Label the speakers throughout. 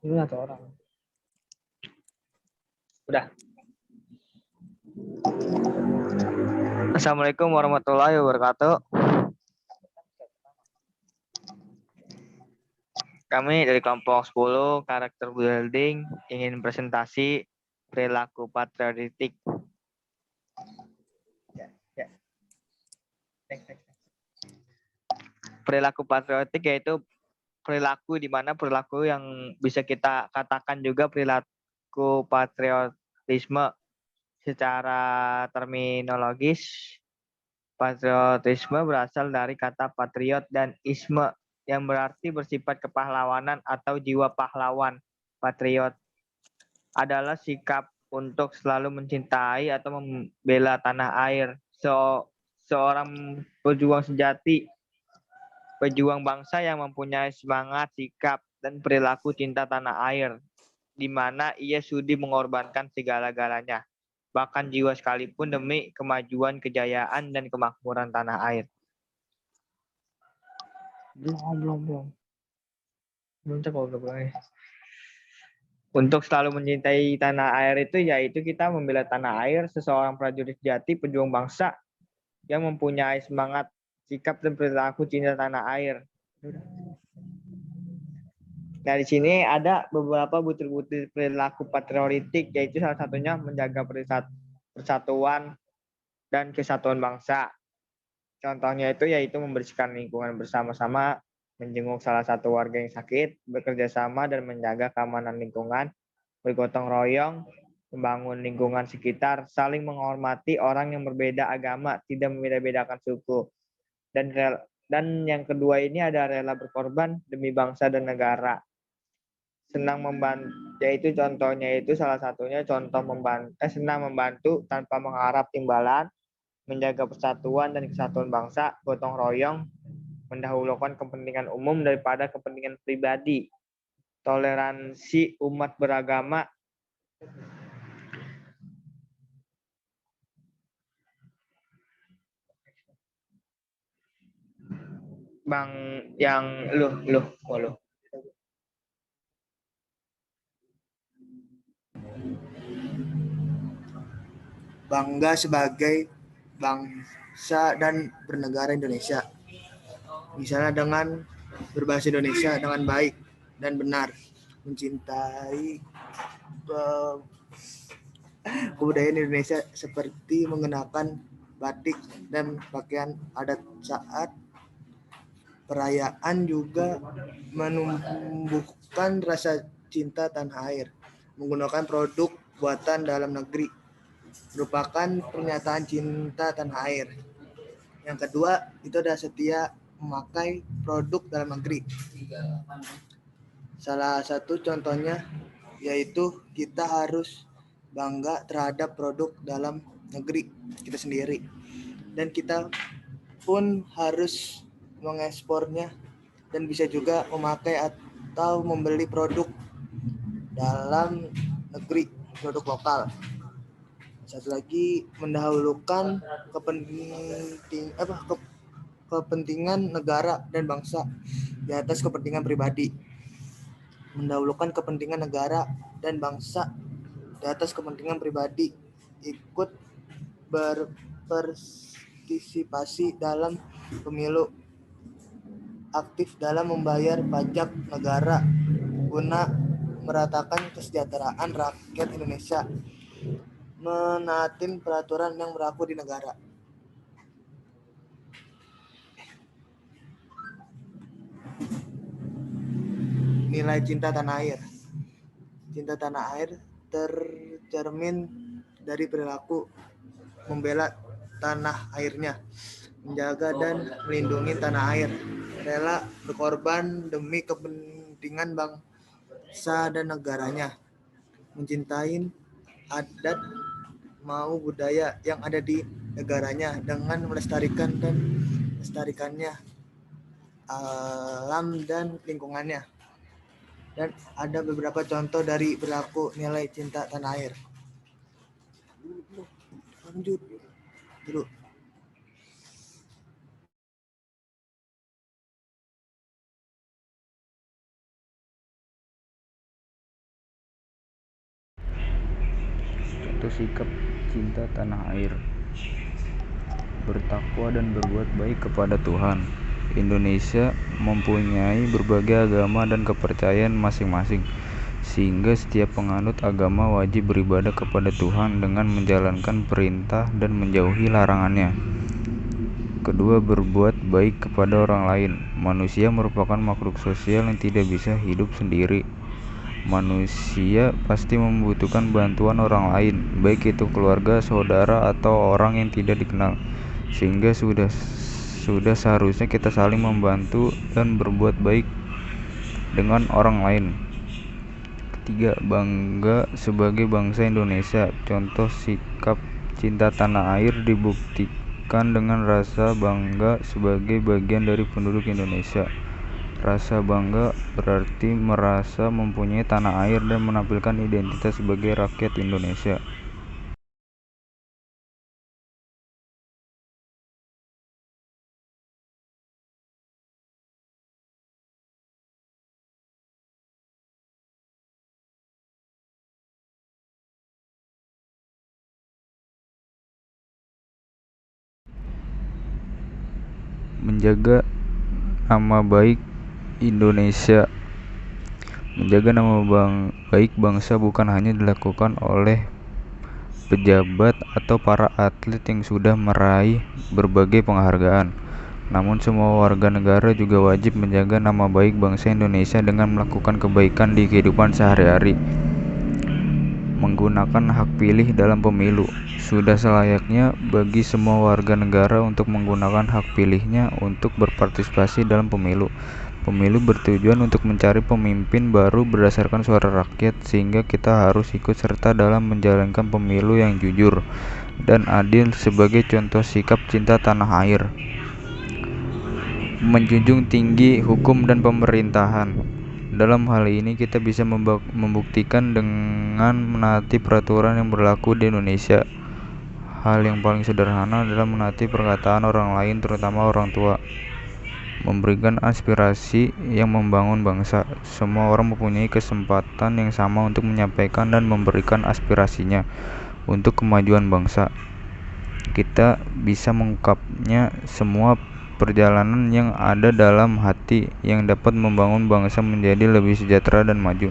Speaker 1: Ini satu orang. Udah.
Speaker 2: Assalamualaikum warahmatullahi wabarakatuh. Kami dari kelompok 10 karakter building ingin presentasi perilaku patriotik. Perilaku patriotik yaitu perilaku di mana perilaku yang bisa kita katakan juga perilaku patriotisme. Secara terminologis, patriotisme berasal dari kata patriot dan isme yang berarti bersifat kepahlawanan atau jiwa pahlawan. Patriot adalah sikap untuk selalu mencintai atau membela tanah air. Seorang pejuang sejati, pejuang bangsa yang mempunyai semangat, sikap, dan perilaku cinta tanah air, di mana ia sudi mengorbankan segala-galanya, bahkan jiwa sekalipun demi kemajuan, kejayaan, dan kemakmuran tanah air.
Speaker 1: Belum cek belum.
Speaker 2: Untuk selalu mencintai tanah air itu yaitu kita membela tanah air, seseorang prajurit sejati, pejuang bangsa yang mempunyai semangat, sikap, dan perilaku cinta tanah air. Nah, di sini ada beberapa butir-butir perilaku patriotik, yaitu salah satunya menjaga persatuan dan kesatuan bangsa. Contohnya itu yaitu membersihkan lingkungan bersama-sama, menjenguk salah satu warga yang sakit, bekerja sama dan menjaga keamanan lingkungan, bergotong royong, membangun lingkungan sekitar, saling menghormati orang yang berbeda agama, tidak membeda-bedakan suku. Dan yang kedua ini ada rela berkorban demi bangsa dan negara. Senang membantu, yaitu contohnya itu salah satunya contoh senang membantu tanpa mengharap imbalan, menjaga persatuan dan kesatuan bangsa, gotong royong, mendahulukan kepentingan umum daripada kepentingan pribadi, toleransi umat beragama, bang yang loh.
Speaker 3: Bangga sebagai bangsa dan bernegara Indonesia. Misalnya dengan berbahasa Indonesia dengan baik dan benar, mencintai kebudayaan Indonesia seperti mengenakan batik dan pakaian adat saat perayaan, juga menumbuhkan rasa cinta tanah air, menggunakan produk buatan dalam negeri merupakan pernyataan cinta tanah air. Yang kedua itu ada setia memakai produk dalam negeri. Salah satu contohnya yaitu kita harus bangga terhadap produk dalam negeri kita sendiri, dan kita pun harus mengekspornya dan bisa juga memakai atau membeli produk dalam negeri, produk lokal. Satu lagi, mendahulukan kepentingan negara dan bangsa di atas kepentingan pribadi. Mendahulukan kepentingan negara dan bangsa di atas kepentingan pribadi, ikut berpartisipasi dalam pemilu, aktif dalam membayar pajak negara guna meratakan kesejahteraan rakyat Indonesia, menaati peraturan yang berlaku di negara. Nilai cinta tanah air. Cinta tanah air tercermin dari perilaku membela tanah airnya, menjaga dan melindungi tanah air, rela berkorban demi kepentingan bangsa dan negaranya, mencintai adat mau budaya yang ada di negaranya dengan melestarikannya alam dan lingkungannya. Dan ada beberapa contoh dari perilaku nilai cinta tanah air. Lanjut dulu.
Speaker 4: Contoh sikap cinta tanah air: bertakwa dan berbuat baik kepada Tuhan. Indonesia mempunyai berbagai agama dan kepercayaan masing-masing, sehingga setiap penganut agama wajib beribadah kepada Tuhan dengan menjalankan perintah dan menjauhi larangannya. Kedua, berbuat baik kepada orang lain. Manusia merupakan makhluk sosial yang tidak bisa hidup sendiri. Manusia pasti membutuhkan bantuan orang lain, baik itu keluarga, saudara, atau orang yang tidak dikenal. Sehingga sudah seharusnya kita saling membantu dan berbuat baik dengan orang lain. Ketiga, bangga sebagai bangsa Indonesia. Contoh sikap cinta tanah air dibuktikan dengan rasa bangga sebagai bagian dari penduduk Indonesia. Rasa bangga berarti merasa mempunyai tanah air dan menampilkan identitas sebagai rakyat Indonesia. Menjaga nama baik Indonesia. Menjaga nama baik bangsa bukan hanya dilakukan oleh pejabat atau para atlet yang sudah meraih berbagai penghargaan, namun semua warga negara juga wajib menjaga nama baik bangsa Indonesia dengan melakukan kebaikan di kehidupan sehari-hari. Menggunakan hak pilih dalam pemilu. Sudah selayaknya bagi semua warga negara untuk menggunakan hak pilihnya untuk berpartisipasi dalam pemilu. Pemilu bertujuan untuk mencari pemimpin baru berdasarkan suara rakyat, sehingga kita harus ikut serta dalam menjalankan pemilu yang jujur dan adil sebagai contoh sikap cinta tanah air. Menjunjung tinggi hukum dan pemerintahan. Dalam hal ini kita bisa membuktikan dengan menaati peraturan yang berlaku di Indonesia. Hal yang paling sederhana adalah menaati perkataan orang lain, terutama orang tua. Memberikan aspirasi yang membangun bangsa. Semua orang mempunyai kesempatan yang sama untuk menyampaikan dan memberikan aspirasinya untuk kemajuan bangsa. Kita bisa mengungkapnya semua perjalanan yang ada dalam hati yang dapat membangun bangsa menjadi lebih sejahtera dan maju.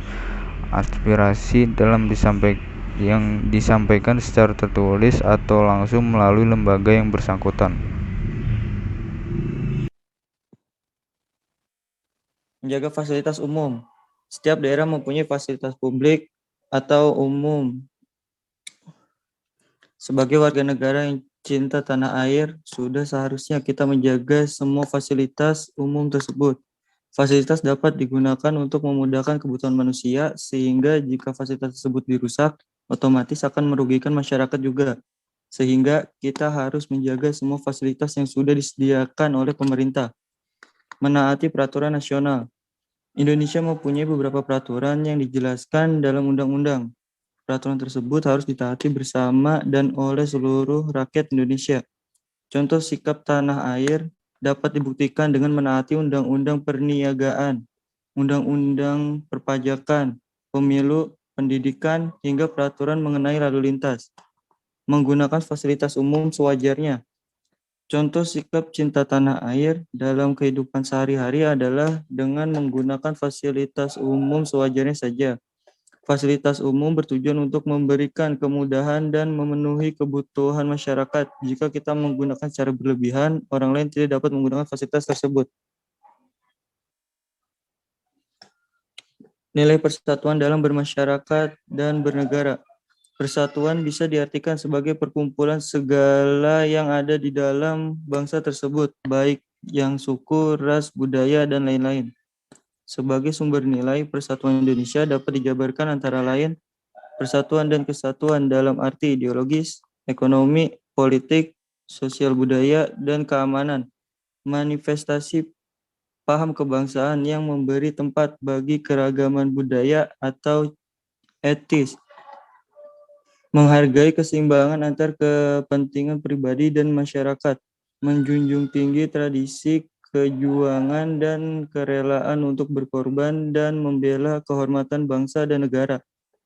Speaker 4: Aspirasi yang disampaikan secara tertulis atau langsung melalui lembaga yang bersangkutan.
Speaker 5: Menjaga fasilitas umum. Setiap daerah mempunyai fasilitas publik atau umum. Sebagai warga negara yang cinta tanah air, sudah seharusnya kita menjaga semua fasilitas umum tersebut. Fasilitas dapat digunakan untuk memudahkan kebutuhan manusia, sehingga jika fasilitas tersebut dirusak, otomatis akan merugikan masyarakat juga. Sehingga kita harus menjaga semua fasilitas yang sudah disediakan oleh pemerintah. Menaati peraturan nasional. Indonesia mempunyai beberapa peraturan yang dijelaskan dalam undang-undang. Peraturan tersebut harus ditaati bersama dan oleh seluruh rakyat Indonesia. Contoh sikap tanah air dapat dibuktikan dengan menaati undang-undang perniagaan, undang-undang perpajakan, pemilu, pendidikan, hingga peraturan mengenai lalu lintas. Menggunakan fasilitas umum sewajarnya. Contoh sikap cinta tanah air dalam kehidupan sehari-hari adalah dengan menggunakan fasilitas umum sewajarnya saja. Fasilitas umum bertujuan untuk memberikan kemudahan dan memenuhi kebutuhan masyarakat. Jika kita menggunakan secara berlebihan, orang lain tidak dapat menggunakan fasilitas tersebut. Nilai persatuan dalam bermasyarakat dan bernegara. Persatuan bisa diartikan sebagai perkumpulan segala yang ada di dalam bangsa tersebut, baik yang suku, ras, budaya, dan lain-lain. Sebagai sumber nilai, persatuan Indonesia dapat dijabarkan antara lain persatuan dan kesatuan dalam arti ideologis, ekonomi, politik, sosial budaya, dan keamanan. Manifestasi paham kebangsaan yang memberi tempat bagi keragaman budaya atau etis. Menghargai keseimbangan antar kepentingan pribadi dan masyarakat. Menjunjung tinggi tradisi kejuangan dan kerelaan untuk berkorban dan membela kehormatan bangsa dan negara.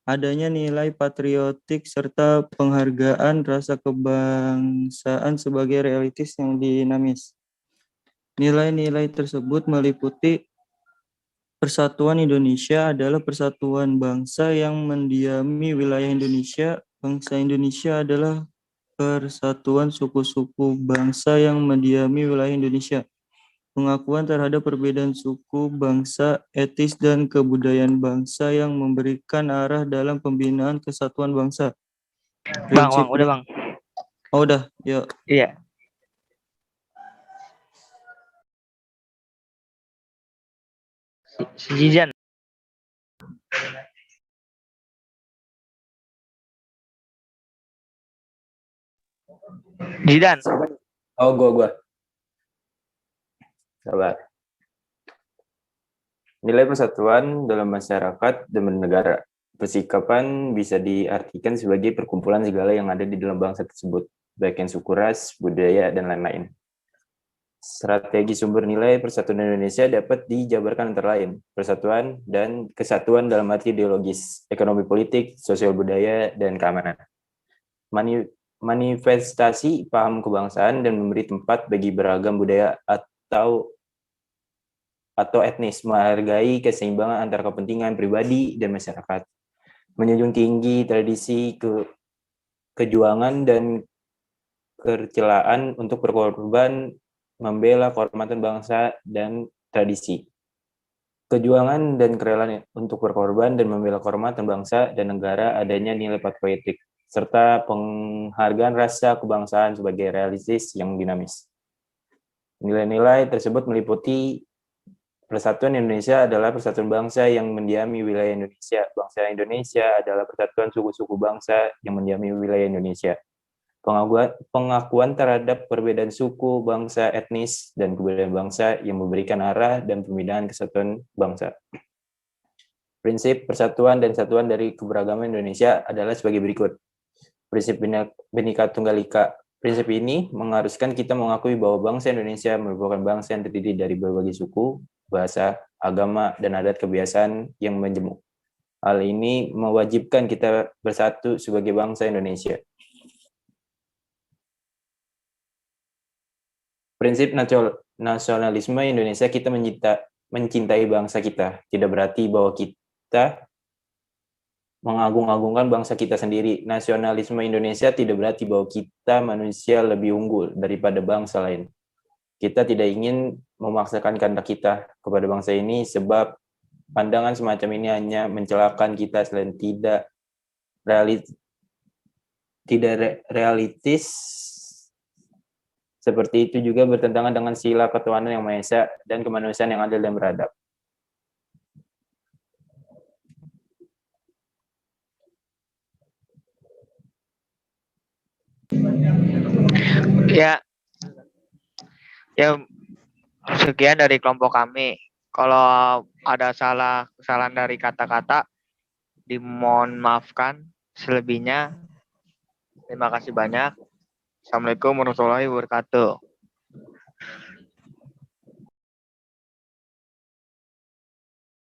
Speaker 5: adanya nilai patriotik serta penghargaan rasa kebangsaan sebagai realitis yang dinamis. Nilai-nilai tersebut meliputi Persatuan Indonesia adalah persatuan bangsa yang mendiami wilayah Indonesia. Bangsa Indonesia adalah persatuan suku-suku bangsa yang mendiami wilayah Indonesia. Pengakuan terhadap perbedaan suku, bangsa, etis, dan kebudayaan bangsa yang memberikan arah dalam pembinaan kesatuan bangsa.
Speaker 2: Bang,
Speaker 5: Prinsip
Speaker 2: udah bang.
Speaker 5: Oh, udah, yuk.
Speaker 2: Iya. Si Jijan. Jidan.
Speaker 6: Oh, gua. Sabar. Nilai persatuan dalam masyarakat dan bernegara. Persikapan bisa diartikan sebagai perkumpulan segala yang ada di dalam bangsa tersebut, baik yang suku, ras, budaya, dan lain-lain. Strategi sumber nilai persatuan Indonesia dapat dijabarkan antara lain persatuan dan kesatuan dalam arti ideologis, ekonomi politik, sosial budaya, dan keamanan. Manifestasi paham kebangsaan dan memberi tempat bagi beragam budaya atau etnis, menghargai keseimbangan antara kepentingan pribadi dan masyarakat, menjunjung tinggi tradisi kejuangan dan kercelaan untuk berkorban, membela kehormatan bangsa dan tradisi. Kejuangan dan kerelaan untuk berkorban dan membela kehormatan bangsa dan negara, adanya nilai patriotik, serta penghargaan rasa kebangsaan sebagai realistis yang dinamis. Nilai-nilai tersebut meliputi Persatuan Indonesia adalah persatuan bangsa yang mendiami wilayah Indonesia. Bangsa Indonesia adalah persatuan suku-suku bangsa yang mendiami wilayah Indonesia. Pengakuan terhadap perbedaan suku, bangsa, etnis, dan kebudayaan bangsa yang memberikan arah dan pembinaan kesatuan bangsa. Prinsip persatuan dan kesatuan dari keberagaman Indonesia adalah sebagai berikut. Prinsip Bhinneka Tunggal Ika. Prinsip ini mengharuskan kita mengakui bahwa bangsa Indonesia merupakan bangsa yang terdiri dari berbagai suku, bahasa, agama, dan adat kebiasaan yang menjemuk. Hal ini mewajibkan kita bersatu sebagai bangsa Indonesia. Prinsip nasionalisme Indonesia, kita mencintai bangsa kita. Tidak berarti bahwa kita mengagung-agungkan bangsa kita sendiri. Nasionalisme Indonesia tidak berarti bahwa kita manusia lebih unggul daripada bangsa lain. Kita tidak ingin memaksakan kehendak kita kepada bangsa ini, sebab pandangan semacam ini hanya mencelakakan kita selain tidak realistis. Seperti itu juga bertentangan dengan sila ketuhanan yang Maha Esa dan kemanusiaan yang adil dan beradab.
Speaker 2: Ya, sekian dari kelompok kami. Kalau ada kesalahan dari kata-kata, dimohon maafkan. Selebihnya, terima kasih banyak. Assalamualaikum warahmatullahi wabarakatuh.